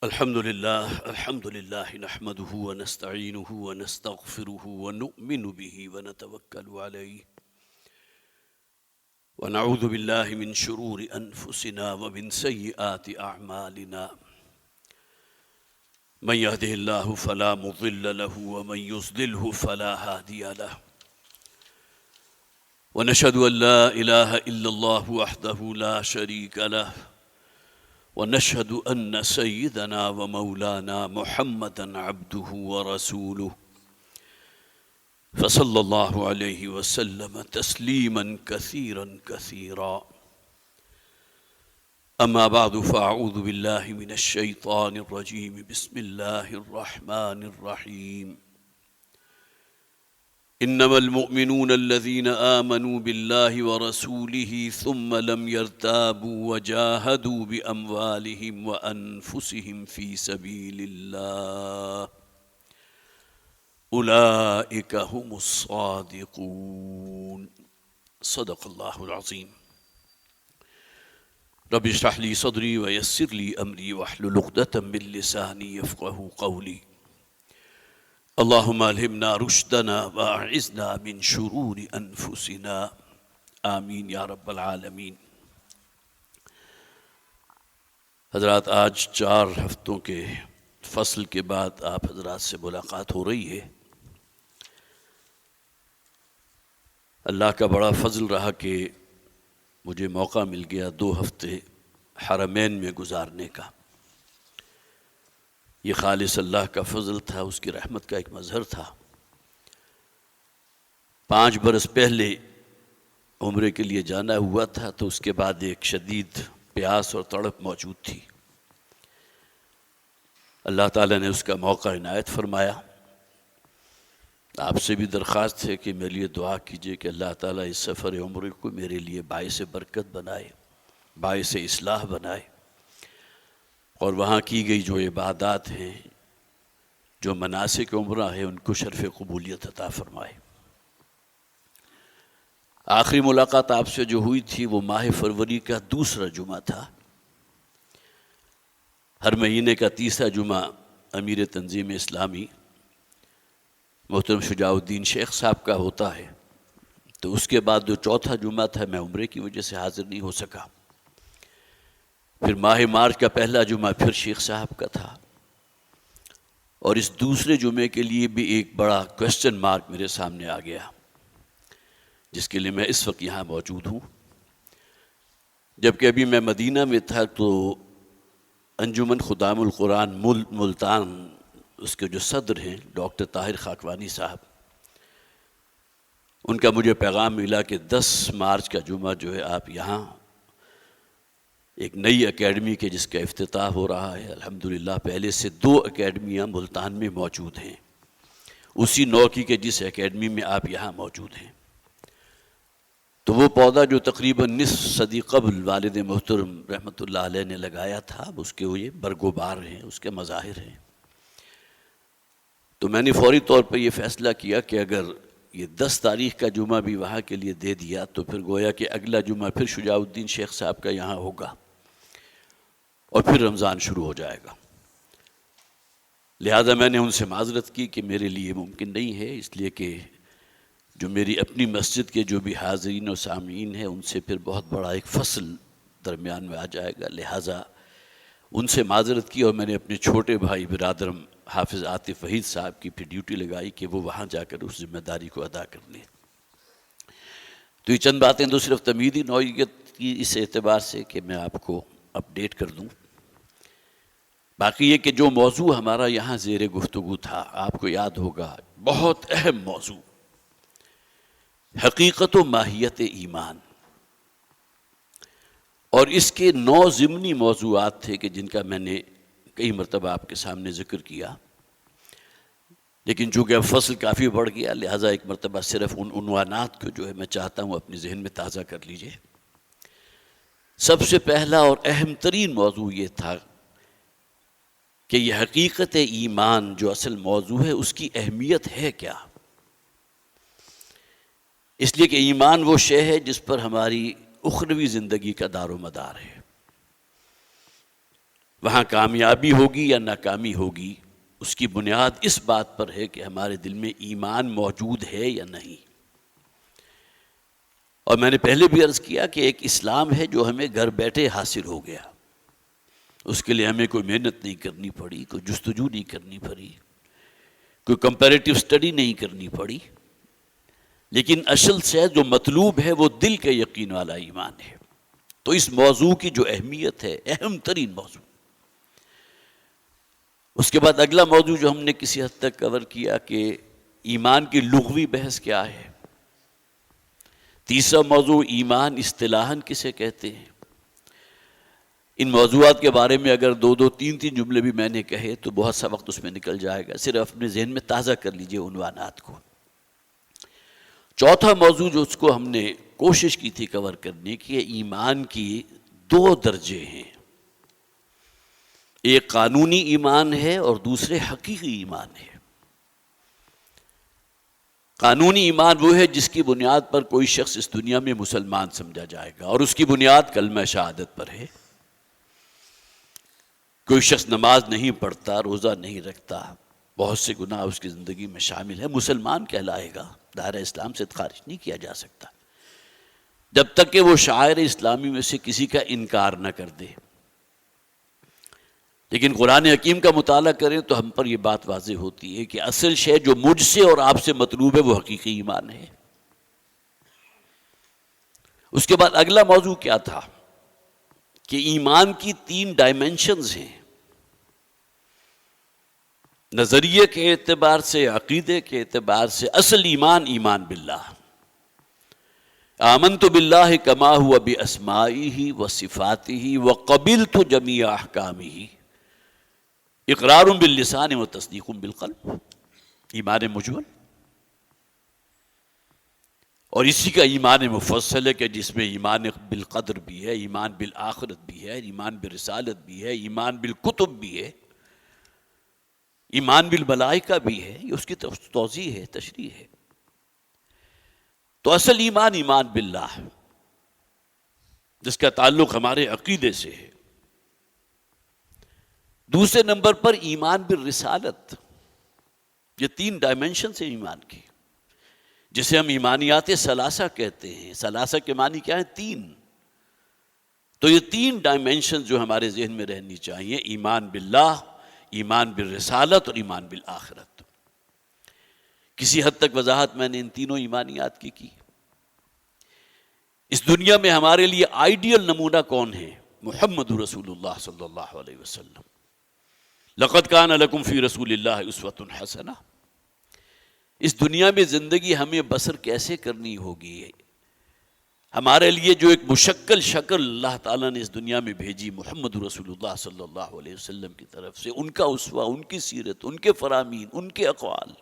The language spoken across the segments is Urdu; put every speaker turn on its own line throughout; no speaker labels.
الحمد لله نحمده ونستعينه ونستغفره ونؤمن به ونتوكل عليه ونعوذ بالله من شرور أنفسنا ومن سيئات أعمالنا من يهده الله فلا مضل له ومن يضلله فلا هادي له ونشهد أن لا إله إلا الله وحده لا شريك له ونشهد أن سيدنا ومولانا محمدًا عبده ورسوله فصلى الله عليه وسلم تسليمًا كثيرًا كثيرًا أما بعد فأعوذ بالله من الشيطان الرجيم بسم الله الرحمن الرحيم إنما المؤمنون الذين آمنوا بالله ورسوله ثم لم يرتابوا وجاهدوا بأموالهم وأنفسهم في سبيل الله أولئك هم الصادقون صدق الله العظيم رب اشرح لي صدري ويسر لي أمري واحلل عقدة من لساني يفقهوا قولي اللهم الهمنا رشدنا واعذنا من شرور انفسنا آمین یا رب العالمین۔ حضرات، آج 4 ہفتوں کے فصل کے بعد آپ حضرات سے ملاقات ہو رہی ہے۔ اللہ کا بڑا فضل رہا کہ مجھے موقع مل گیا 2 ہفتے حرمین میں گزارنے کا۔ یہ خالص اللہ کا فضل تھا، اس کی رحمت کا ایک مظہر تھا۔ 5 برس پہلے عمرے کے لیے جانا ہوا تھا، تو اس کے بعد ایک شدید پیاس اور تڑپ موجود تھی۔ اللہ تعالیٰ نے اس کا موقع عنایت فرمایا۔ آپ سے بھی درخواست ہے کہ میرے لیے دعا کیجئے کہ اللہ تعالیٰ اس سفر عمرے کو میرے لیے باعث برکت بنائے، باعث اصلاح بنائے، اور وہاں کی گئی جو عبادات ہیں، جو مناسک عمرہ ہیں، ان کو شرف قبولیت عطا فرمائے۔ آخری ملاقات آپ سے جو ہوئی تھی وہ ماہ فروری کا 2واں جمعہ تھا۔ ہر مہینے کا 30واں جمعہ امیر تنظیم اسلامی محترم شجاع الدین شیخ صاحب کا ہوتا ہے، تو اس کے بعد جو 4واں جمعہ تھا میں عمرے کی وجہ سے حاضر نہیں ہو سکا۔ پھر ماہ مارچ کا پہلا جمعہ پھر شیخ صاحب کا تھا، اور اس دوسرے جمعے کے لیے بھی ایک بڑا کوسچن مارک میرے سامنے آ گیا، جس کے لیے میں اس وقت یہاں موجود ہوں۔ جبکہ ابھی میں مدینہ میں تھا تو انجمن خدام القرآن ملتان، اس کے جو صدر ہیں ڈاکٹر طاہر خاکوانی صاحب، ان کا مجھے پیغام ملا کہ 10 مارچ کا جمعہ جو ہے آپ یہاں ایک نئی اکیڈمی کے جس کا افتتاح ہو رہا ہے۔ الحمدللہ پہلے سے 2 اکیڈمیاں ملتان میں موجود ہیں، اسی نوع کی کہ جس اکیڈمی میں آپ یہاں موجود ہیں۔ تو وہ پودا جو تقریباً نصف صدی قبل والد محترم رحمۃ اللہ علیہ نے لگایا تھا، اب اس کے وہ یہ برگوبار ہیں، اس کے مظاہر ہیں۔ تو میں نے فوری طور پر یہ فیصلہ کیا کہ اگر یہ 10 تاریخ کا جمعہ بھی وہاں کے لیے دے دیا تو پھر گویا کہ اگلا جمعہ پھر شجاع الدین شیخ صاحب کا یہاں ہوگا، اور پھر رمضان شروع ہو جائے گا۔ لہذا میں نے ان سے معذرت کی کہ میرے لیے ممکن نہیں ہے، اس لیے کہ جو میری اپنی مسجد کے جو بھی حاضرین و سامعین ہیں ان سے پھر بہت بڑا ایک فصل درمیان میں آ جائے گا۔ لہذا ان سے معذرت کی، اور میں نے اپنے چھوٹے بھائی برادرم حافظ عاطف وحید صاحب کی پھر ڈیوٹی لگائی کہ وہ وہاں جا کر اس ذمہ داری کو ادا کر لیں۔ تو یہ چند باتیں تو صرف تمہیدی نوعیت کی اس اعتبار سے کہ میں آپ کو اپڈیٹ کر دوں۔ باقی یہ کہ جو موضوع ہمارا یہاں زیر گفتگو تھا، آپ کو یاد ہوگا، بہت اہم موضوع، حقیقت و ماہیت ایمان، اور اس کے 9 ضمنی موضوعات تھے کہ جن کا میں نے کئی مرتبہ آپ کے سامنے ذکر کیا، لیکن چونکہ اب فصل کافی بڑھ گیا لہٰذا ایک مرتبہ صرف ان عنوانات کو جو ہے میں چاہتا ہوں اپنے ذہن میں تازہ کر لیجئے۔ سب سے پہلا اور اہم ترین موضوع یہ تھا کہ یہ حقیقت ایمان جو اصل موضوع ہے اس کی اہمیت ہے کیا؟ اس لیے کہ ایمان وہ شے ہے جس پر ہماری اخروی زندگی کا دار و مدار ہے۔ وہاں کامیابی ہوگی یا ناکامی ہوگی اس کی بنیاد اس بات پر ہے کہ ہمارے دل میں ایمان موجود ہے یا نہیں۔ اور میں نے پہلے بھی عرض کیا کہ ایک اسلام ہے جو ہمیں گھر بیٹھے حاصل ہو گیا، اس کے لیے ہمیں کوئی محنت نہیں کرنی پڑی، کوئی جستجو نہیں کرنی پڑی، کوئی کمپیریٹیو سٹڈی نہیں کرنی پڑی، لیکن اصل سے جو مطلوب ہے وہ دل کے یقین والا ایمان ہے۔ تو اس موضوع کی جو اہمیت ہے، اہم ترین موضوع۔ اس کے بعد اگلا موضوع جو ہم نے کسی حد تک کور کیا کہ ایمان کی لغوی بحث کیا ہے۔ تیسرا موضوع ایمان اصطلاحاً کسے کہتے ہیں۔ ان موضوعات کے بارے میں اگر دو تین جملے بھی میں نے کہے تو بہت سا وقت اس میں نکل جائے گا، صرف اپنے ذہن میں تازہ کر لیجئے عنوانات کو۔ چوتھا موضوع جو اس کو ہم نے کوشش کی تھی کور کرنے کی، ایمان کی دو درجے ہیں، ایک قانونی ایمان ہے اور دوسرے حقیقی ایمان ہے۔ قانونی ایمان وہ ہے جس کی بنیاد پر کوئی شخص اس دنیا میں مسلمان سمجھا جائے گا، اور اس کی بنیاد کلمہ شہادت پر ہے۔ کوئی شخص نماز نہیں پڑھتا، روزہ نہیں رکھتا، بہت سے گناہ اس کی زندگی میں شامل ہے، مسلمان کہلائے گا، دائرہ اسلام سے خارج نہیں کیا جا سکتا جب تک کہ وہ شعائر اسلامی میں سے کسی کا انکار نہ کر دے۔ لیکن قرآن حکیم کا مطالعہ کریں تو ہم پر یہ بات واضح ہوتی ہے کہ اصل شے جو مجھ سے اور آپ سے مطلوب ہے وہ حقیقی ایمان ہے۔ اس کے بعد اگلا موضوع کیا تھا کہ ایمان کی 3 ڈائمنشنز ہیں، نظریے کے اعتبار سے، عقیدے کے اعتبار سے۔ اصل ایمان، ایمان باللہ، آمنت باللہ کما ہوا باسمائہ وصفاتہ وقبلت جمیع احکامہ، اقرار باللسان و تصدیق بالقلب، ایمان مجمل۔ اور اسی کا ایمان مفصل ہے کہ جس میں ایمان بالقدر بھی ہے، ایمان بالآخرت بھی ہے، ایمان برسالت بھی ہے، ایمان بالکتب بھی ہے، ایمان بالملائکہ بھی ہے۔ یہ اس کی توضیح ہے، تشریح ہے۔ تو اصل ایمان، ایمان باللہ، جس کا تعلق ہمارے عقیدے سے ہے۔ دوسرے نمبر پر ایمان بالرسالت۔ یہ 3 ڈائمنشنز ہیں ایمان کی، جسے ہم ایمانیات ثلاثہ کہتے ہیں۔ ثلاثہ کے معنی کیا ہے؟ 3۔ تو یہ 3 ڈائمنشنز جو ہمارے ذہن میں رہنی چاہیے، ایمان باللہ، ایمان بالرسالت اور ایمان بالآخرت۔ کسی حد تک وضاحت میں نے ان تینوں ایمانیات کی۔ اس دنیا میں ہمارے لیے آئیڈیل نمونہ کون ہے؟ محمد رسول اللہ صلی اللہ علیہ وسلم۔ لقد کان لکم فی رسول اللہ اسوۃ حسنہ۔ اس دنیا میں زندگی ہمیں بسر کیسے کرنی ہوگی، ہمارے لیے جو ایک مشکل شکل اللہ تعالیٰ نے اس دنیا میں بھیجی محمد رسول اللہ صلی اللہ علیہ وسلم کی طرف سے، ان کا اسوہ، ان کی سیرت، ان کے فرامین، ان کے اقوال۔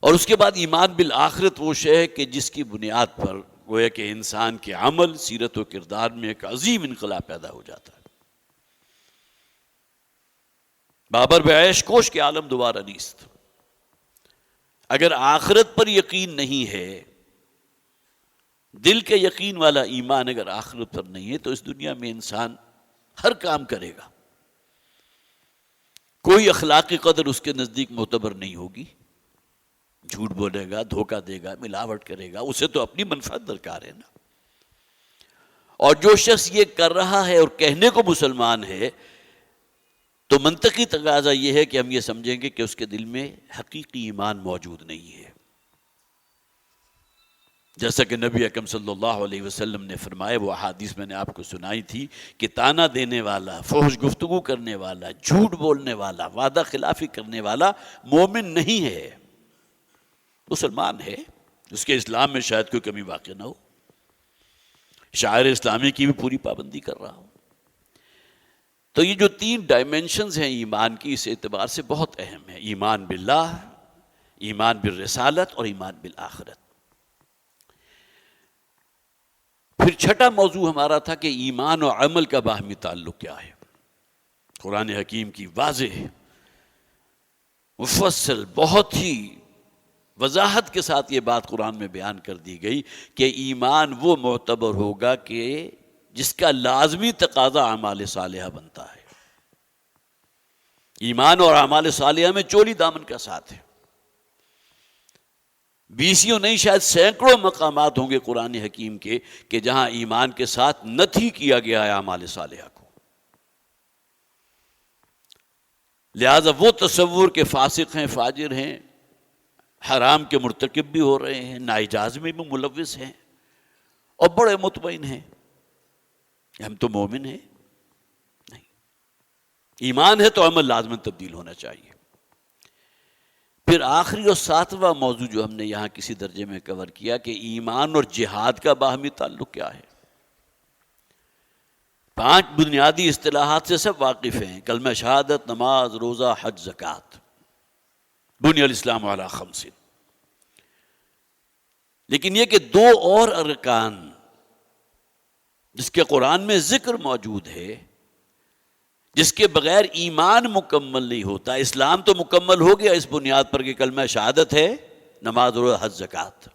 اور اس کے بعد ایمان بالآخرت وہ شے ہے کہ جس کی بنیاد پر گویا کہ انسان کے عمل، سیرت و کردار میں ایک عظیم انقلاب پیدا ہو جاتا ہے۔ بابر بعیش کوش کے عالم دوبارہ نیست۔ اگر آخرت پر یقین نہیں ہے، دل کے یقین والا ایمان اگر آخرت پر نہیں ہے، تو اس دنیا میں انسان ہر کام کرے گا، کوئی اخلاقی قدر اس کے نزدیک معتبر نہیں ہوگی، جھوٹ بولے گا، دھوکہ دے گا، ملاوٹ کرے گا، اسے تو اپنی منفعت درکار ہے نا۔ اور جو شخص یہ کر رہا ہے اور کہنے کو مسلمان ہے، تو منطقی تقاضا یہ ہے کہ ہم یہ سمجھیں گے کہ اس کے دل میں حقیقی ایمان موجود نہیں ہے۔ جیسا کہ نبی اکرم صلی اللہ علیہ وسلم نے فرمایا، وہ احادیث میں نے آپ کو سنائی تھی کہ طعنہ دینے والا، فحش گفتگو کرنے والا، جھوٹ بولنے والا، وعدہ خلافی کرنے والا مومن نہیں ہے، مسلمان ہے۔ اس کے اسلام میں شاید کوئی کمی واقع نہ ہو، شاعر اسلامی کی بھی پوری پابندی کر رہا ہو۔ تو یہ جو 3 ڈائمنشنز ہیں ایمان کی، اس اعتبار سے بہت اہم ہے، ایمان باللہ، ایمان بالرسالت اور ایمان بالآخرت۔ پھر چھٹا موضوع ہمارا تھا کہ ایمان و عمل کا باہمی تعلق کیا ہے۔ قرآن حکیم کی واضح، مفصل، بہت ہی وضاحت کے ساتھ یہ بات قرآن میں بیان کر دی گئی کہ ایمان وہ معتبر ہوگا کہ جس کا لازمی تقاضا اعمال صالحہ بنتا ہے۔ ایمان اور اعمال صالحہ میں چولی دامن کا ساتھ ہے۔ بیسیوں نہیں شاید سینکڑوں مقامات ہوں گے قرآن حکیم کے کہ جہاں ایمان کے ساتھ نتھی کیا گیا ہے اعمال صالحہ کو۔ لہذا وہ تصور کے فاسق ہیں، فاجر ہیں، حرام کے مرتکب بھی ہو رہے ہیں، ناجائز میں بھی ملوث ہیں اور بڑے مطمئن ہیں ہم تو مومن ہیں۔ نہیں، ایمان ہے تو عمل لازماً تبدیل ہونا چاہیے۔ پھر آخری اور ساتواں موضوع جو ہم نے یہاں کسی درجے میں کور کیا کہ ایمان اور جہاد کا باہمی تعلق کیا ہے۔ 5 بنیادی اصطلاحات سے سب واقف ہیں، کلمہ شہادت، نماز، روزہ، حج، زکوٰۃ۔ بنی الاسلام علی 5۔ لیکن یہ کہ 2 اور ارکان جس کے قرآن میں ذکر موجود ہے، جس کے بغیر ایمان مکمل نہیں ہوتا۔ اسلام تو مکمل ہو گیا اس بنیاد پر کہ کلمہ شہادت ہے، نماز، روزہ، حج، زکوٰۃ،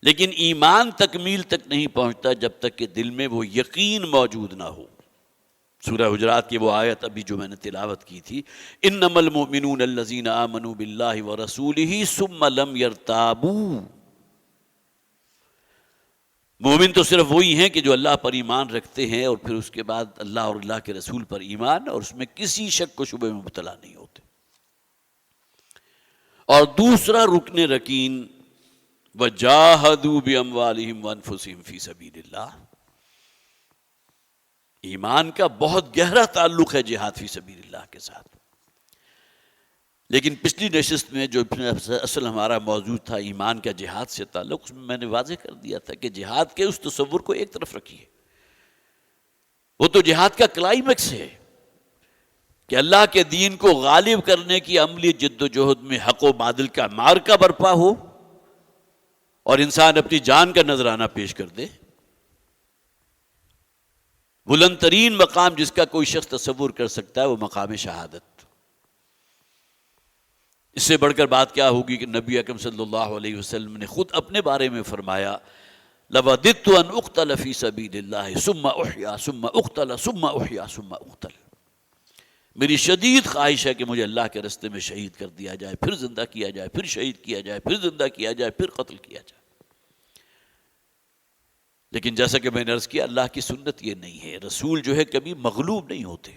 لیکن ایمان تکمیل تک نہیں پہنچتا جب تک کہ دل میں وہ یقین موجود نہ ہو۔ سورہ حجرات کی وہ آیت ابھی جو میں نے تلاوت کی تھی، انما المؤمنون الذین آمنوا باللہ ورسولہ ثم لم یرتابوا۔ مومن تو صرف وہی ہیں کہ جو اللہ پر ایمان رکھتے ہیں اور پھر اس کے بعد اللہ اور اللہ کے رسول پر ایمان اور اس میں کسی شک و شبہ میں مبتلا نہیں ہوتے۔ اور دوسرا رکن رکین وَجَاهَدُوا بِأَمْوَالِهِمْ وَأَنفُسِهِمْ فِي سَبِيلِ اللَّهِ۔ ایمان کا بہت گہرا تعلق ہے جہاد فی سبیل اللہ کے ساتھ۔ لیکن پچھلی نشست میں جو اصل ہمارا موضوع تھا ایمان کا جہاد سے تعلق، اس میں میں نے واضح کر دیا تھا کہ جہاد کے اس تصور کو ایک طرف رکھیے، وہ تو جہاد کا کلائمیکس ہے کہ اللہ کے دین کو غالب کرنے کی عملی جد و جہد میں حق و باطل کا معرکہ برپا ہو اور انسان اپنی جان کا نذرانہ پیش کر دے۔ بلند ترین مقام جس کا کوئی شخص تصور کر سکتا ہے وہ مقام شہادت۔ اس سے بڑھ کر بات کیا ہوگی کہ نبی اکرم صلی اللہ علیہ وسلم نے خود اپنے بارے میں فرمایا لَوَدِدْتُ أَنْ أُقْتَلَ فِي سَبِيلِ اللَّهِ ثُمَّ أُحْيَا ثُمَّ أُقْتَلَ ثُمَّ أُحْيَا ثُمَّ أُقْتَلَ۔ میری شدید خواہش ہے کہ مجھے اللہ کے راستے میں شہید کر دیا جائے، پھر زندہ کیا جائے، پھر شہید کیا جائے، پھر زندہ کیا جائے، پھر قتل کیا جائے۔ لیکن جیسا کہ میں نے عرض کیا اللہ کی سنت یہ نہیں ہے، رسول جو ہے کبھی مغلوب نہیں ہوتے،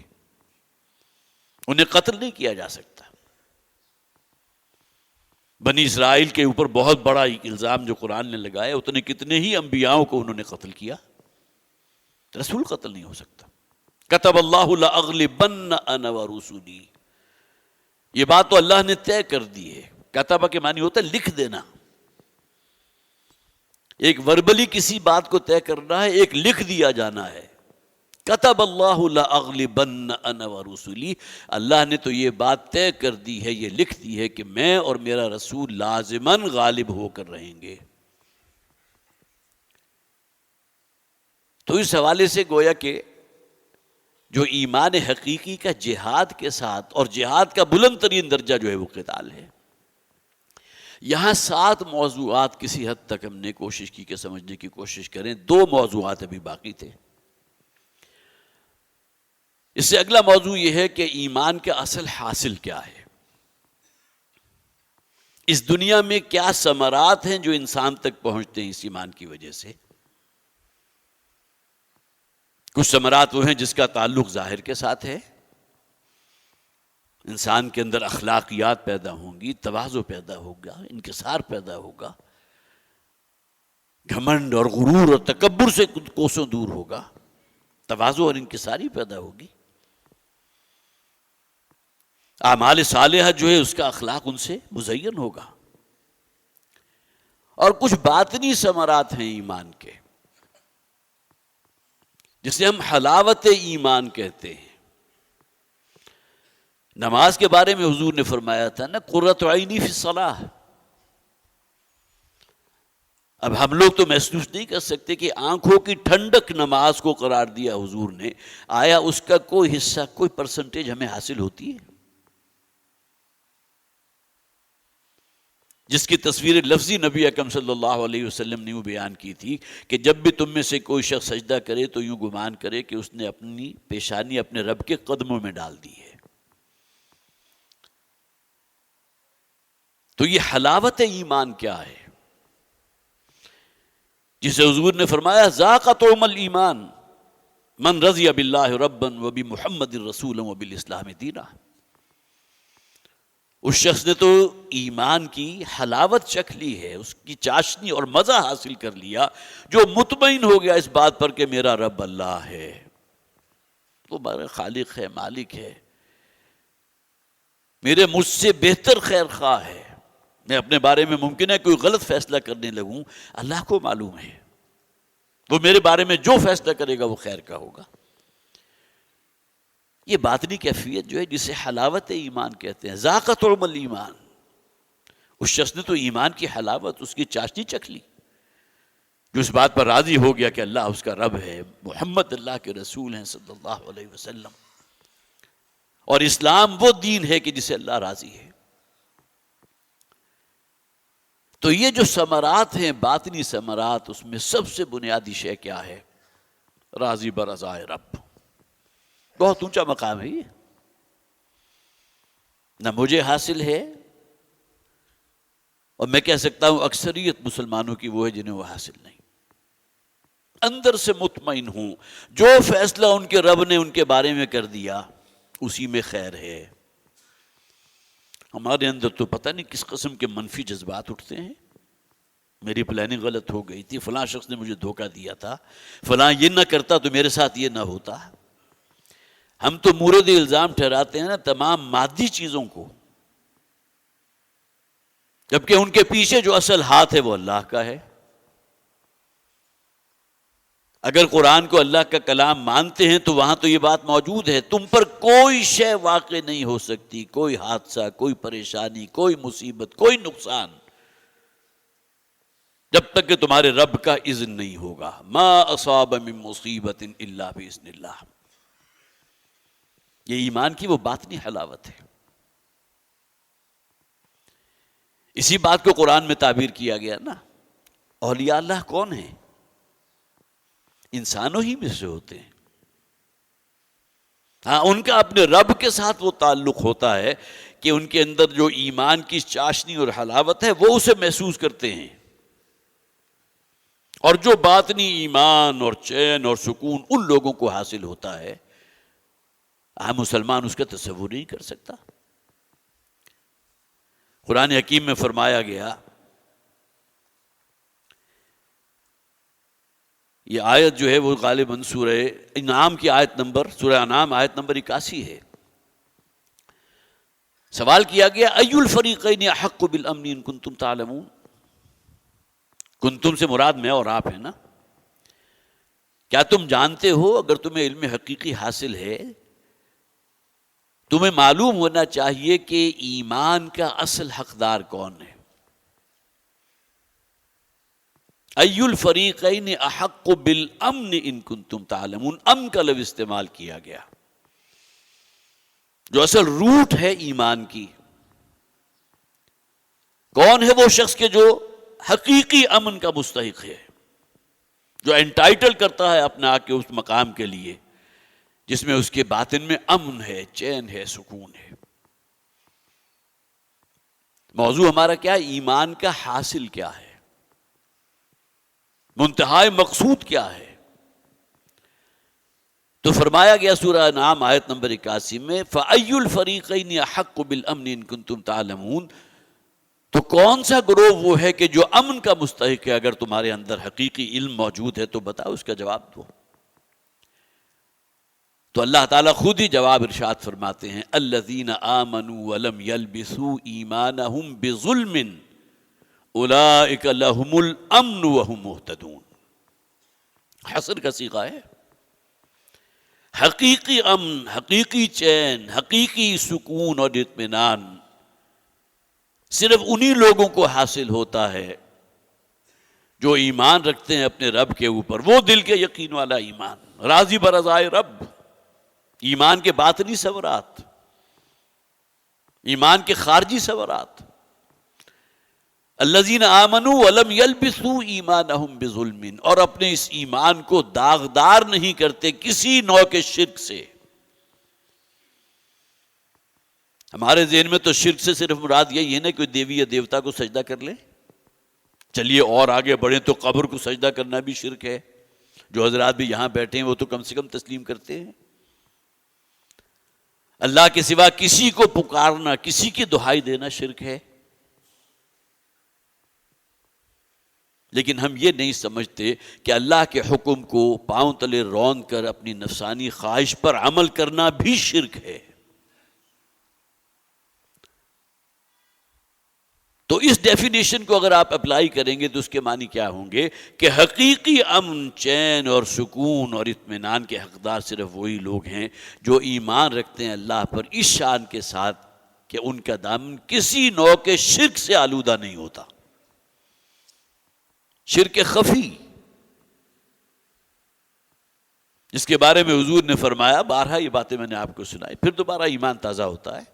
انہیں قتل نہیں کیا جا سکتا۔ بنی اسرائیل کے اوپر بہت بڑا الزام جو قرآن نے لگایا، اتنے کتنے ہی انبیاءوں کو انہوں نے قتل کیا، رسول قتل نہیں ہو سکتا۔ کتب اللہ لأغلبن انا ورسلی، یہ بات تو اللہ نے طے کر دی ہے۔ کتبہ کے معنی ہوتا ہے لکھ دینا، ایک وربلی کسی بات کو طے کرنا ہے، ایک لکھ دیا جانا ہے۔ کتب اللہ لأغلبن انا ورسلی، اللہ نے تو یہ بات طے کر دی ہے، یہ لکھ دی ہے کہ میں اور میرا رسول لازماً غالب ہو کر رہیں گے۔ تو اس حوالے سے گویا کہ جو ایمان حقیقی کا جہاد کے ساتھ، اور جہاد کا بلند ترین درجہ جو ہے وہ قتال ہے۔ یہاں 7 موضوعات کسی حد تک ہم نے کوشش کی کہ سمجھنے کی کوشش کریں، 2 موضوعات ابھی باقی تھے۔ اس سے اگلا موضوع یہ ہے کہ ایمان کا اصل حاصل کیا ہے، اس دنیا میں کیا ثمرات ہیں جو انسان تک پہنچتے ہیں اس ایمان کی وجہ سے۔ کچھ ثمرات وہ ہیں جس کا تعلق ظاہر کے ساتھ ہے، انسان کے اندر اخلاقیات پیدا ہوں گی، تواضع پیدا ہوگا، انکسار پیدا ہوگا، گھمنڈ اور غرور اور تکبر سے کوسوں دور ہوگا، تواضع اور انکساری پیدا ہوگی۔ اعمال صالحہ جو ہے اس کا اخلاق ان سے مزین ہوگا۔ اور کچھ باطنی ثمرات ہیں ایمان کے جسے ہم حلاوت ایمان کہتے ہیں۔ نماز کے بارے میں حضور نے فرمایا تھا نا قرۃ عینی فی الصلاۃ۔ اب ہم لوگ تو محسوس نہیں کر سکتے کہ آنکھوں کی ٹھنڈک نماز کو قرار دیا حضور نے، آیا اس کا کوئی حصہ، کوئی پرسنٹیج ہمیں حاصل ہوتی ہے؟ جس کی تصویر لفظی نبی اکرم صلی اللہ علیہ وسلم نے یوں بیان کی تھی کہ جب بھی تم میں سے کوئی شخص سجدہ کرے تو یوں گمان کرے کہ اس نے اپنی پیشانی اپنے رب کے قدموں میں ڈال دی ہے۔ تو یہ حلاوت ایمان کیا ہے، جسے حضور نے فرمایا ذاق طعم الایمان من رضی باللہ ربا وبمحمد رسولا وبالاسلام دینا۔ اس شخص نے تو ایمان کی حلاوت چکھ لی ہے، اس کی چاشنی اور مزہ حاصل کر لیا، جو مطمئن ہو گیا اس بات پر کہ میرا رب اللہ ہے، وہ میرا خالق ہے، مالک ہے، میرے مجھ سے بہتر خیر خواہ ہے۔ میں اپنے بارے میں ممکن ہے کوئی غلط فیصلہ کرنے لگوں، اللہ کو معلوم ہے وہ میرے بارے میں جو فیصلہ کرے گا وہ خیر کا ہوگا۔ یہ باطنی کیفیت جو ہے جسے حلاوت ایمان کہتے ہیں، ذاق طعم الایمان، اس شخص نے تو ایمان کی حلاوت، اس کی چاشنی چکھ لی، جو اس بات پر راضی ہو گیا کہ اللہ اس کا رب ہے، محمد اللہ کے رسول ہیں صلی اللہ علیہ وسلم، اور اسلام وہ دین ہے کہ جسے اللہ راضی ہے۔ تو یہ جو ثمرات ہیں، باطنی ثمرات، اس میں سب سے بنیادی شے کیا ہے؟ راضی برضائے رب۔ بہت اونچا مقام ہے یہ، نہ مجھے حاصل ہے، اور میں کہہ سکتا ہوں اکثریت مسلمانوں کی وہ ہے جنہیں وہ حاصل نہیں۔ اندر سے مطمئن ہوں، جو فیصلہ ان کے رب نے ان کے بارے میں کر دیا اسی میں خیر ہے۔ ہمارے اندر تو پتہ نہیں کس قسم کے منفی جذبات اٹھتے ہیں، میری پلاننگ غلط ہو گئی تھی، فلاں شخص نے مجھے دھوکہ دیا تھا، فلاں یہ نہ کرتا تو میرے ساتھ یہ نہ ہوتا۔ ہم تو مورد الزام ٹھہراتے ہیں نا تمام مادی چیزوں کو، جبکہ ان کے پیچھے جو اصل ہاتھ ہے وہ اللہ کا ہے۔ اگر قرآن کو اللہ کا کلام مانتے ہیں تو وہاں تو یہ بات موجود ہے، تم پر کوئی شے واقع نہیں ہو سکتی، کوئی حادثہ، کوئی پریشانی، کوئی مصیبت، کوئی نقصان، جب تک کہ تمہارے رب کا اذن نہیں ہوگا۔ ما اصاب من مصیبت الا باذن اللہ۔ یہ ایمان کی وہ باطنی حلاوت ہے۔ اسی بات کو قرآن میں تعبیر کیا گیا نا، اولیاء اللہ کون ہیں؟ انسانوں ہی میں سے ہوتے ہیں۔ ہاں، ان کا اپنے رب کے ساتھ وہ تعلق ہوتا ہے کہ ان کے اندر جو ایمان کی چاشنی اور حلاوت ہے وہ اسے محسوس کرتے ہیں، اور جو باطنی ایمان اور چین اور سکون ان لوگوں کو حاصل ہوتا ہے، عام مسلمان اس کا تصور نہیں کر سکتا۔ قرآن حکیم میں فرمایا گیا، یہ آیت جو ہے وہ غالباً سورہ انعام کی سورہ انعام آیت نمبر 81 ہے۔ سوال کیا گیا ای الفریقین احق بالامن ان کنتم تعلمون۔ کنتم سے مراد میں اور آپ ہیں نا۔ کیا تم جانتے ہو؟ اگر تمہیں علم حقیقی حاصل ہے، تمہیں معلوم ہونا چاہیے کہ ایمان کا اصل حقدار کون ہے۔ ای الفریقین احق بالامن ان کنتم تعلمون، امن کا لفظ استعمال کیا گیا، جو اصل روٹ ہے ایمان کی۔ کون ہے وہ شخص کہ جو حقیقی امن کا مستحق ہے، جو انٹائٹل کرتا ہے اپنے آپ کے اس مقام کے لیے جس میں اس کے باطن میں امن ہے، چین ہے، سکون ہے۔ موضوع ہمارا کیا ہے؟ ایمان کا حاصل کیا ہے، منتہائے مقصود کیا ہے؟ تو فرمایا گیا سورہ انعام آیت نمبر 81 میں فَأَيُّ الْفَرِيقَيْنِ أَحَقُّ بِالْأَمْنِ إِن كُنتُمْ تَعْلَمُونَ، تو کون سا گروہ وہ ہے کہ جو امن کا مستحق ہے؟ اگر تمہارے اندر حقیقی علم موجود ہے تو بتاؤ، اس کا جواب دو۔ تو اللہ تعالیٰ خود ہی جواب ارشاد فرماتے ہیں الذین آمنوا ولم یلبسوا ایمانہم بظلم اولئک لہم الامن وہم مہتدون۔ حصر کا صیغہ ہے۔ حقیقی امن، حقیقی چین، حقیقی سکون اور اطمینان صرف انہی لوگوں کو حاصل ہوتا ہے جو ایمان رکھتے ہیں اپنے رب کے اوپر، وہ دل کے یقین والا ایمان، راضی برضائے رب۔ ایمان کے باطنی ثمرات، ایمان کے خارجی ثمرات۔ الذین آمنوا ولم یلبسوا ایمانہم بظلم، اور اپنے اس ایمان کو داغدار نہیں کرتے کسی نوع کے شرک سے۔ ہمارے ذہن میں تو شرک سے صرف مراد یہی ہے نا کہ دیوی یا دیوتا کو سجدہ کر لیں۔ چلیے اور آگے بڑھیں تو قبر کو سجدہ کرنا بھی شرک ہے۔ جو حضرات بھی یہاں بیٹھے ہیں وہ تو کم سے کم تسلیم کرتے ہیں۔ اللہ کے سوا کسی کو پکارنا، کسی کی دہائی دینا شرک ہے۔ لیکن ہم یہ نہیں سمجھتے کہ اللہ کے حکم کو پاؤں تلے روند کر اپنی نفسانی خواہش پر عمل کرنا بھی شرک ہے۔ تو اس ڈیفینیشن کو اگر آپ اپلائی کریں گے تو اس کے معنی کیا ہوں گے کہ حقیقی امن، چین اور سکون اور اطمینان کے حقدار صرف وہی لوگ ہیں جو ایمان رکھتے ہیں اللہ پر اس شان کے ساتھ کہ ان کا دامن کسی نوع کے شرک سے آلودہ نہیں ہوتا۔ شرک خفی، جس کے بارے میں حضور نے فرمایا، بارہا یہ باتیں میں نے آپ کو سنائی، پھر دوبارہ ایمان تازہ ہوتا ہے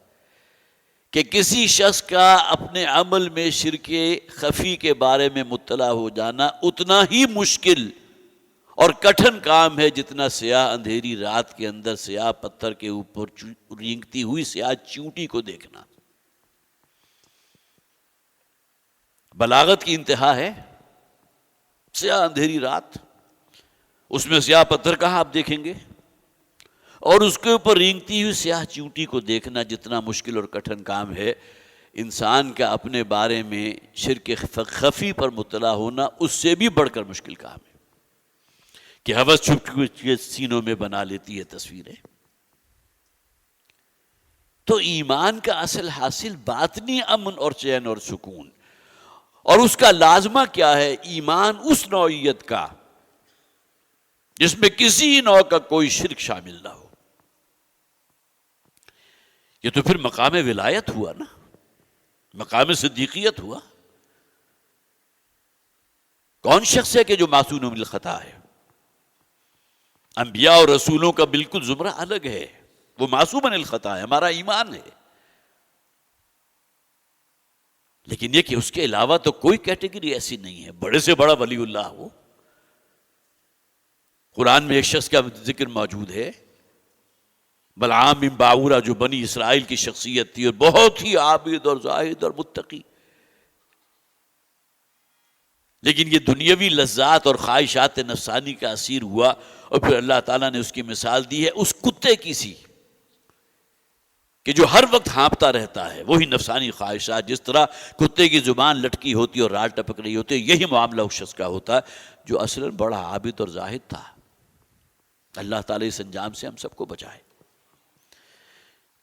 کہ کسی شخص کا اپنے عمل میں شرک خفی کے بارے میں مطلع ہو جانا اتنا ہی مشکل اور کٹھن کام ہے جتنا سیاہ اندھیری رات کے اندر سیاہ پتھر کے اوپر رینگتی ہوئی سیاہ چیونٹی کو دیکھنا۔ بلاغت کی انتہا ہے، سیاہ اندھیری رات، اس میں سیاہ پتھر کہاں آپ دیکھیں گے، اور اس کے اوپر رینگتی ہوئی سیاہ چیونٹی کو دیکھنا جتنا مشکل اور کٹھن کام ہے، انسان کا اپنے بارے میں شرک خفی پر مطلع ہونا اس سے بھی بڑھ کر مشکل کام ہے کہ ہوس چھپ کے سینوں میں بنا لیتی ہے تصویریں۔ تو ایمان کا اصل حاصل باطنی امن اور چین اور سکون، اور اس کا لازمہ کیا ہے؟ ایمان اس نوعیت کا جس میں کسی نوع کا کوئی شرک شامل نہ ہو۔ یہ تو پھر مقام ولایت ہوا نا، مقام صدیقیت ہوا۔ کون شخص ہے کہ جو معصوم من الخطا ہے؟ انبیاء اور رسولوں کا بالکل زمرہ الگ ہے، وہ معصوم من الخطا ہے، ہمارا ایمان ہے۔ لیکن یہ کہ اس کے علاوہ تو کوئی کیٹیگری ایسی نہیں ہے، بڑے سے بڑا ولی اللہ ہو۔ قرآن میں ایک شخص کا ذکر موجود ہے، بلعام بن باورہ، جو بنی اسرائیل کی شخصیت تھی اور بہت ہی عابد اور زاہد اور متقی، لیکن یہ دنیاوی لذات اور خواہشات نفسانی کا اسیر ہوا، اور پھر اللہ تعالیٰ نے اس کی مثال دی ہے اس کتے کی سی کہ جو ہر وقت ہانپتا رہتا ہے، وہی نفسانی خواہشات۔ جس طرح کتے کی زبان لٹکی ہوتی اور رال ٹپک رہی ہوتی، یہی معاملہ اس شخص کا ہوتا جو اصلاً بڑا عابد اور زاہد تھا۔ اللہ تعالیٰ اس انجام سے ہم سب کو بچائے۔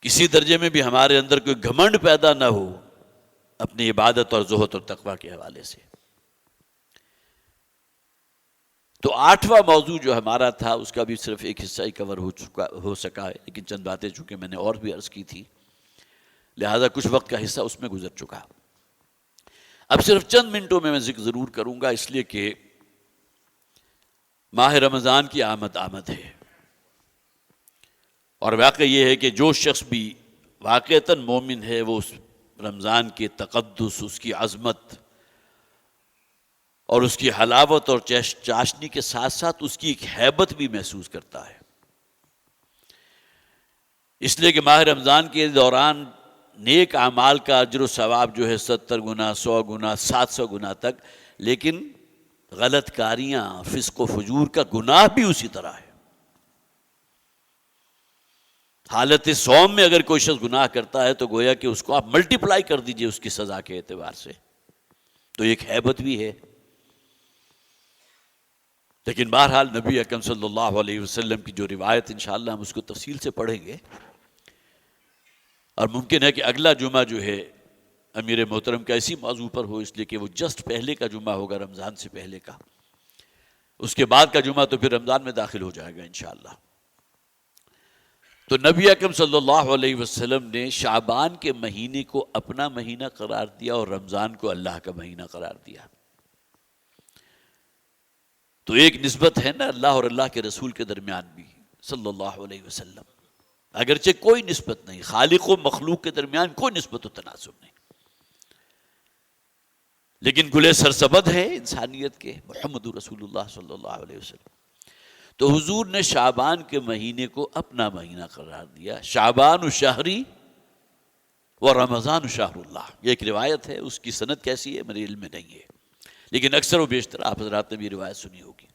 کسی درجے میں بھی ہمارے اندر کوئی گھمنڈ پیدا نہ ہو اپنی عبادت اور زہد اور تقویٰ کے حوالے سے۔ تو 8واں موضوع جو ہمارا تھا اس کا بھی صرف ایک حصہ ہی کور ہو سکا ہے، لیکن چند باتیں چونکہ میں نے اور بھی عرض کی تھی لہذا کچھ وقت کا حصہ اس میں گزر چکا۔ اب صرف چند منٹوں میں ذکر ضرور کروں گا، اس لیے کہ ماہ رمضان کی آمد ہے، اور واقع یہ ہے کہ جو شخص بھی واقعتاً مومن ہے وہ اس رمضان کے تقدس، اس کی عظمت اور اس کی حلاوت اور چاشنی کے ساتھ ساتھ اس کی ایک ہیبت بھی محسوس کرتا ہے۔ اس لیے کہ ماہ رمضان کے دوران نیک اعمال کا اجر و ثواب جو ہے 70 گنا، 100 گنا، 700 گنا تک، لیکن غلط کاریاں، فسق و فجور کا گناہ بھی اسی طرح ہے۔ حالت صوم میں اگر کوئی شخص گناہ کرتا ہے تو گویا کہ اس کو آپ ملٹیپلائی کر دیجئے اس کی سزا کے اعتبار سے، تو ایک ہیبت بھی ہے۔ لیکن بہرحال نبی اکرم صلی اللہ علیہ وسلم کی جو روایت، انشاءاللہ ہم اس کو تفصیل سے پڑھیں گے، اور ممکن ہے کہ اگلا جمعہ جو ہے امیر محترم کا اسی موضوع پر ہو، اس لیے کہ وہ جسٹ پہلے کا جمعہ ہوگا، رمضان سے پہلے کا۔ اس کے بعد کا جمعہ تو پھر رمضان میں داخل ہو جائے گا انشاءاللہ۔ تو نبی اکرم صلی اللہ علیہ وسلم نے شعبان کے مہینے کو اپنا مہینہ قرار دیا اور رمضان کو اللہ کا مہینہ قرار دیا۔ تو ایک نسبت ہے نا اللہ اور اللہ کے رسول کے درمیان بھی صلی اللہ علیہ وسلم، اگرچہ کوئی نسبت نہیں، خالق و مخلوق کے درمیان کوئی نسبت و تناسب نہیں، لیکن گلے سرسبد ہے انسانیت کے محمد رسول اللہ صلی اللہ علیہ وسلم. تو حضور نے شعبان کے مہینے کو اپنا مہینہ قرار دیا. شعبان شہری و رمضان شہر اللہ، یہ ایک روایت ہے. اس کی سند کیسی ہے میرے علم میں نہیں ہے، لیکن اکثر و بیشتر آپ حضرات نے بھی روایت سنی ہوگی.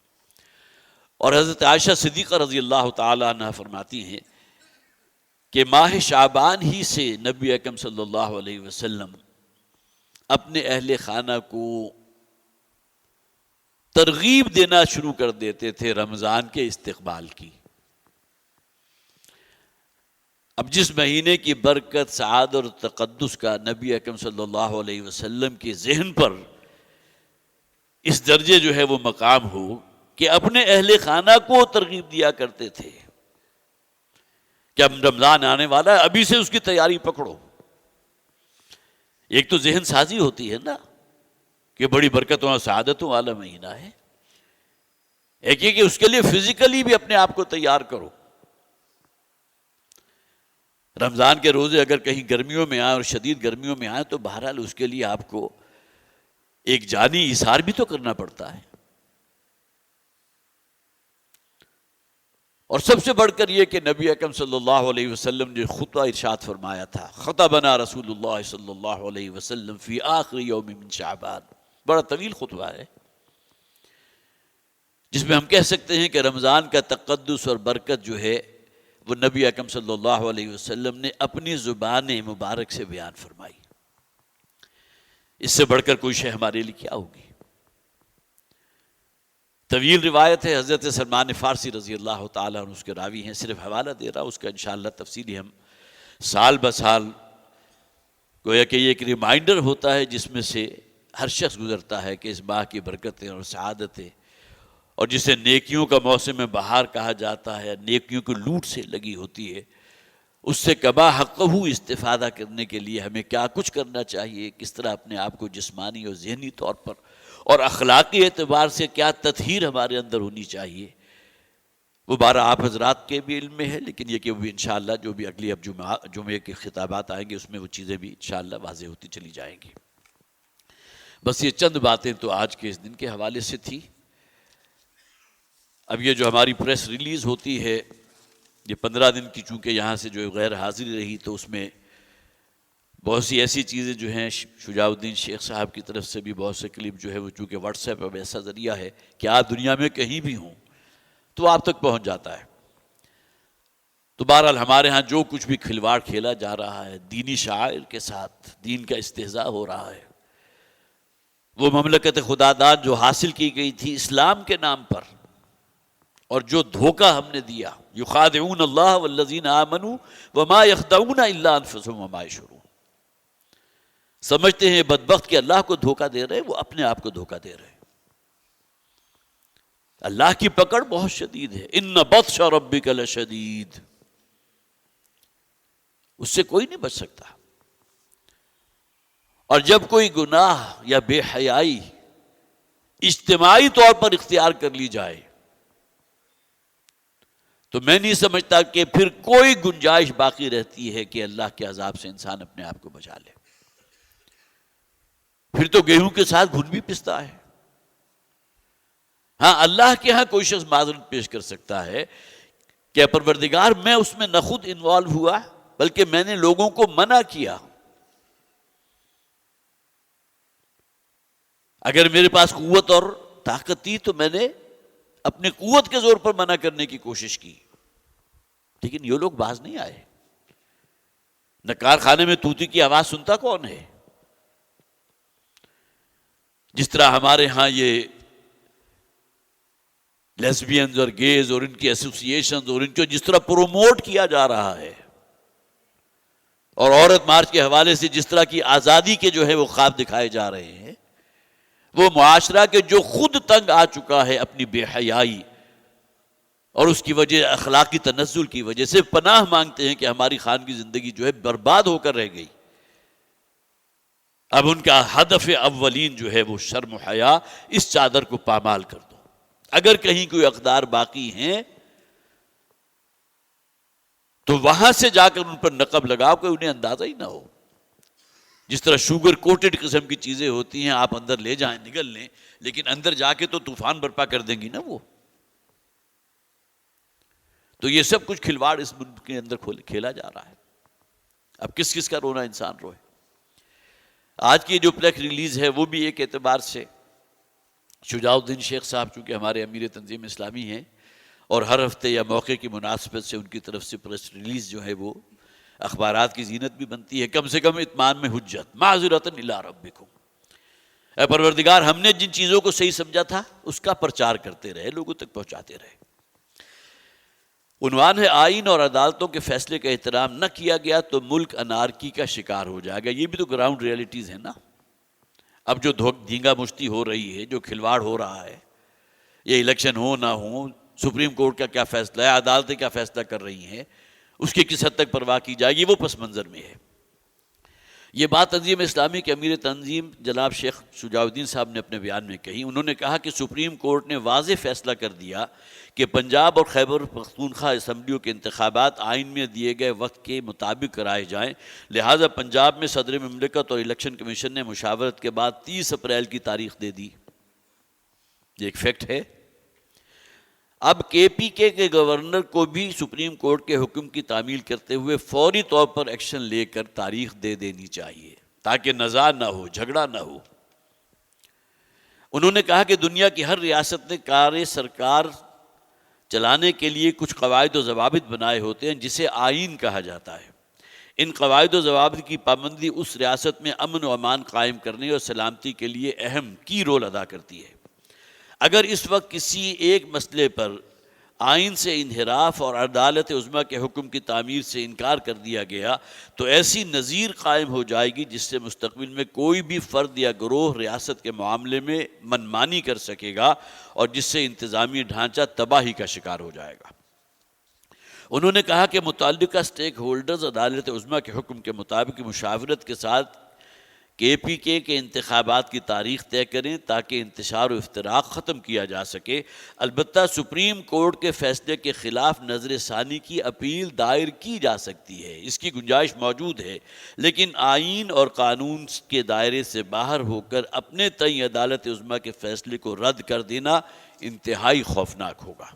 اور حضرت عائشہ صدیقہ رضی اللہ تعالی عنہ فرماتی ہیں کہ ماہ شعبان ہی سے نبی اکرم صلی اللہ علیہ وسلم اپنے اہل خانہ کو ترغیب دینا شروع کر دیتے تھے رمضان کے استقبال کی. اب جس مہینے کی برکت، سعادت اور تقدس کا نبی اکرم صلی اللہ علیہ وسلم کے ذہن پر اس درجے جو ہے وہ مقام ہو کہ اپنے اہل خانہ کو ترغیب دیا کرتے تھے کہ اب رمضان آنے والا ہے، ابھی سے اس کی تیاری پکڑو. ایک تو ذہن سازی ہوتی ہے نا کہ بڑی برکتوں اور سعادتوں والا مہینہ ہے، ایک یہ کہ اس کے لیے فزیکلی بھی اپنے آپ کو تیار کرو. رمضان کے روزے اگر کہیں گرمیوں میں آئیں اور شدید گرمیوں میں آئیں تو بہرحال اس کے لیے آپ کو ایک جانی ایثار بھی تو کرنا پڑتا ہے. اور سب سے بڑھ کر یہ کہ نبی اکرم صلی اللہ علیہ وسلم نے خطبہ ارشاد فرمایا تھا، خطبنا رسول اللہ صلی اللہ علیہ وسلم فی آخر یوم من شعبان. بڑا طویل خطبہ ہے جس میں ہم کہہ سکتے ہیں کہ رمضان کا تقدس اور برکت جو ہے وہ نبی اکرم صلی اللہ علیہ وسلم نے اپنی زبان مبارک سے بیان فرمائی. اس سے بڑھ کر کوئی شے ہمارے لیے کیا ہوگی. طویل روایت ہے، حضرت سلمان فارسی رضی اللہ تعالیٰ عنہ اس کے راوی ہیں. صرف حوالہ دے رہا، اس کا انشاءاللہ تفصیلی ہم سال بسال گویا کہ یہ ایک ریمائنڈر ہوتا ہے جس میں سے ہر شخص گزرتا ہے کہ اس ماہ کی برکتیں اور سعادتیں، اور جسے نیکیوں کا موسم بہار کہا جاتا ہے، نیکیوں کی لوٹ سے لگی ہوتی ہے، اس سے کما حقہ استفادہ کرنے کے لیے ہمیں کیا کچھ کرنا چاہیے، کس طرح اپنے آپ کو جسمانی اور ذہنی طور پر اور اخلاقی اعتبار سے کیا تطہیر ہمارے اندر ہونی چاہیے، وہ بارہ آپ حضرات کے بھی علم میں ہے. لیکن یہ کہ وہ انشاءاللہ جو بھی اگلی اب جمعے کے خطابات آئیں گے اس میں وہ چیزیں بھی انشاءاللہ واضح ہوتی چلی جائیں گی. بس یہ چند باتیں تو آج کے اس دن کے حوالے سے تھی. اب یہ جو ہماری پریس ریلیز ہوتی ہے یہ 15 دن کی، چونکہ یہاں سے جو غیر حاضری رہی تو اس میں بہت سی ایسی چیزیں جو ہیں شجاع الدین شیخ صاحب کی طرف سے بھی بہت سے کلپ جو ہے وہ چونکہ واٹس ایپ اب ایسا ذریعہ ہے کہ آپ دنیا میں کہیں بھی ہوں تو آپ تک پہنچ جاتا ہے. تو بہرحال ہمارے ہاں جو کچھ بھی کھلواڑ کھیلا جا رہا ہے دینی شعائر کے ساتھ، دین کا استہزاء ہو رہا ہے، وہ مملکت خدا داد جو حاصل کی گئی تھی اسلام کے نام پر، اور جو دھوکہ ہم نے دیا، یخادعون اللہ والذین آمنوا وما یخدعون الا انفسهم وما یشعرون، سمجھتے ہیں بدبخت کہ اللہ کو دھوکہ دے رہے، وہ اپنے آپ کو دھوکہ دے رہے. اللہ کی پکڑ بہت شدید ہے. ان بطش ربک لشدید، اس سے کوئی نہیں بچ سکتا. اور جب کوئی گناہ یا بے حیائی اجتماعی طور پر اختیار کر لی جائے تو میں نہیں سمجھتا کہ پھر کوئی گنجائش باقی رہتی ہے کہ اللہ کے عذاب سے انسان اپنے آپ کو بچا لے. پھر تو گیہوں کے ساتھ گھن بھی پستا ہے. ہاں اللہ کے ہاں کوئی شخص معذرت پیش کر سکتا ہے کہ پروردگار میں اس میں نہ خود انوالو ہوا بلکہ میں نے لوگوں کو منع کیا. اگر میرے پاس قوت اور طاقت تھی تو میں نے اپنی قوت کے زور پر منع کرنے کی کوشش کی، لیکن یہ لوگ باز نہیں آئے. نہ کارخانے میں طوطی کی آواز سنتا کون ہے؟ جس طرح ہمارے ہاں یہ لیسبینز اور گیز اور ان کی ایسوسیشنز اور ان کو جس طرح پروموٹ کیا جا رہا ہے، اور عورت مارچ کے حوالے سے جس طرح کی آزادی کے جو ہے وہ خواب دکھائے جا رہے ہیں، وہ معاشرہ کے جو خود تنگ آ چکا ہے اپنی بے حیائی اور اس کی وجہ اخلاقی تنزل کی وجہ سے، پناہ مانگتے ہیں کہ ہماری خانگی زندگی جو ہے برباد ہو کر رہ گئی. اب ان کا ہدف اولین جو ہے وہ شرم و حیا، اس چادر کو پامال کر دو. اگر کہیں کوئی اقدار باقی ہیں تو وہاں سے جا کر ان پر نقب لگاؤ کہ انہیں اندازہ ہی نہ ہو. جس طرح شوگر کوٹڈ قسم کی چیزیں ہوتی ہیں، آپ اندر لے جائیں نگل لیں، لیکن اندر جا کے تو طوفان برپا کر دیں گی نا وہ. تو یہ سب کچھ کھلواڑ اس ملک کے اندر کھیلا جا رہا ہے. اب کس کس کا رونا انسان روئے. آج کی جو پریس ریلیز ہے وہ بھی ایک اعتبار سے شجاع الدین شیخ صاحب چونکہ ہمارے امیر تنظیم اسلامی ہیں اور ہر ہفتے یا موقع کی مناسبت سے ان کی طرف سے پریس ریلیز جو ہے وہ اخبارات کی زینت بھی بنتی ہے، کم سے کم اطمینان میں حجت معذرۃ الی ربکم. اے پروردگار، ہم نے جن چیزوں کو صحیح سمجھا تھا اس کا پرچار کرتے رہے، لوگوں تک پہنچاتے رہے. عنوان ہے آئین اور عدالتوں کے فیصلے کا احترام نہ کیا گیا تو ملک انارکی کا شکار ہو جائے گا. یہ بھی تو گراؤنڈ ریئلٹیز ہیں نا. اب جو دھینگا مشتی ہو رہی ہے، جو کھلواڑ ہو رہا ہے، یہ الیکشن ہو نہ ہو، سپریم کورٹ کا کیا فیصلہ ہے، عدالتیں کیا فیصلہ کر رہی ہیں، اس کی کس حد تک پرواہ کی جائے گی، وہ پس منظر میں ہے. یہ بات تنظیم اسلامی کے امیر تنظیم جناب شیخ شجاع الدین صاحب نے اپنے بیان میں کہی. انہوں نے کہا کہ سپریم کورٹ نے واضح فیصلہ کر دیا کہ پنجاب اور خیبر پختونخوا اسمبلیوں کے انتخابات آئین میں دیے گئے وقت کے مطابق کرائے جائیں، لہٰذا پنجاب میں صدر مملکت اور الیکشن کمیشن نے مشاورت کے بعد 30 اپریل کی تاریخ دے دی. یہ ایک فیکٹ ہے. اب کے پی کے گورنر کو بھی سپریم کورٹ کے حکم کی تعمیل کرتے ہوئے فوری طور پر ایکشن لے کر تاریخ دے دینی چاہیے تاکہ نزاع نہ ہو، جھگڑا نہ ہو. انہوں نے کہا کہ دنیا کی ہر ریاست نے کار سرکار چلانے کے لیے کچھ قواعد و ضوابط بنائے ہوتے ہیں جسے آئین کہا جاتا ہے. ان قواعد و ضوابط کی پابندی اس ریاست میں امن و امان قائم کرنے اور سلامتی کے لیے اہم کی رول ادا کرتی ہے. اگر اس وقت کسی ایک مسئلے پر آئین سے انحراف اور عدالت عظمیٰ کے حکم کی تعمیر سے انکار کر دیا گیا تو ایسی نظیر قائم ہو جائے گی جس سے مستقبل میں کوئی بھی فرد یا گروہ ریاست کے معاملے میں منمانی کر سکے گا اور جس سے انتظامی ڈھانچہ تباہی کا شکار ہو جائے گا. انہوں نے کہا کہ متعلقہ سٹیک ہولڈرز عدالت عظمیٰ کے حکم کے مطابق مشاورت کے ساتھ کے پی کے انتخابات کی تاریخ طے کریں تاکہ انتشار و افتراق ختم کیا جا سکے. البتہ سپریم کورٹ کے فیصلے کے خلاف نظر ثانی کی اپیل دائر کی جا سکتی ہے، اس کی گنجائش موجود ہے، لیکن آئین اور قانون کے دائرے سے باہر ہو کر اپنے تئیں عدالت عظمیٰ کے فیصلے کو رد کر دینا انتہائی خوفناک ہوگا.